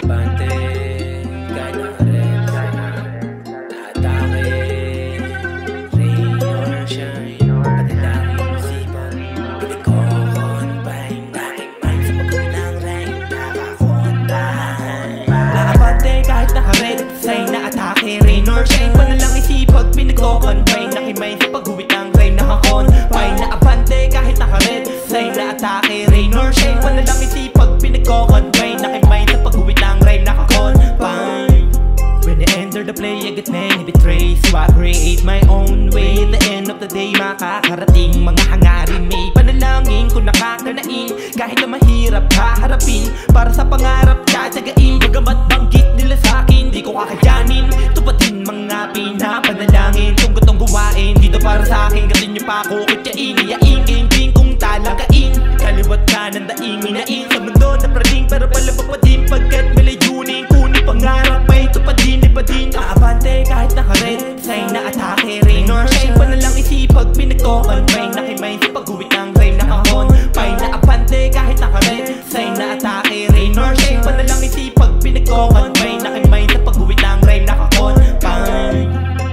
Abante, kahit nakared, atake, rain or shine, panalangin masipag, pinag-o-confine, dating mind sa pagkulang rain, nakakontahan. Abante, kahit nakared, sign na atake, rain or shine, panalangin sipag, pinag-o-confine, nakimay sa paghuwit ng rain, nakakonfine. Na abante, kahit nakared, sign na atake, rain or shine, panalangin sipag, pinag-o-confine, nakimay sa paghuwit ng rain, nakakonfine. When I enter the play, I get many betrays, so I create my own way. At the end of the day, makakarating mga hangarin, may panalangin kung nakakanain, kahit na mahirap haharapin, para sa pangarap tatagain. Bagamat banggit nila sa'kin, di ko kakayanin, tupatin mga pinapanalangin kung gustong gawain. Dito para sa'kin, gatin nyo pa ako kutyain, iyain, game kung talagain, kaliwat kanan daingin nain sa mundo na praning, pero pala papadin pagkat may layunin, kunin pangarap may tupadin, ipadin. Abante, kahit nakared, sign na atake, rain or shine, panalang isipag, pinag-o-confine, nakimay sa paghuwit ng rain, nakakonfine. Na abante, kahit nakared, sign na atake, rain or shine, panalang isipag, pinag-o-confine, nakimay sa paghuwit ng rain, nakakonfine.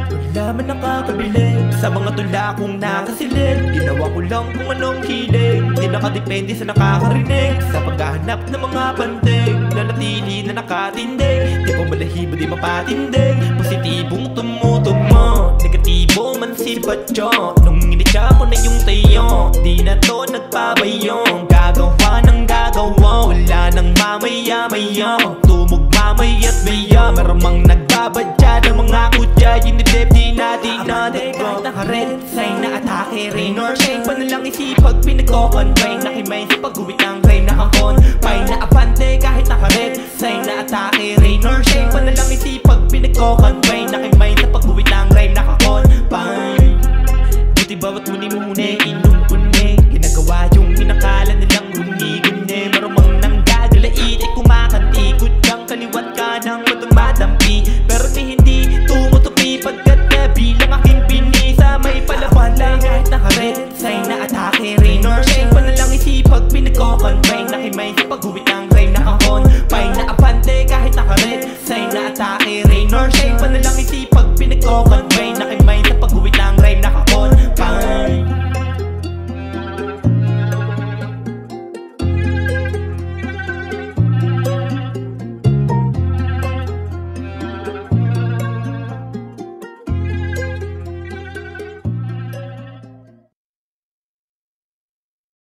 Wala man nakakabilib sa mga tula kong nakasilid, ginawa ko lang kung anong hilig, di nakadepende sa nakakarinig, sa paghahanap ng mga bandig, nanatili na nakatindig, di po malahibo di mapatindig, positibong tumutumo, negatibo man si Batyo. Nung initya ko na yung tayo, di na to nagpabayong, gagawa ng gagawa, wala nang mamaya-maya, tumugmamay at maya, maramang nagbabadya ng mga kutya, yinidep di natin natin. Kahit nakared, sign na atake, rain or shine, panalang isipag, pinag-o-confine, nakimay sa paghuwit ng rain, nakakonfine. Na abante,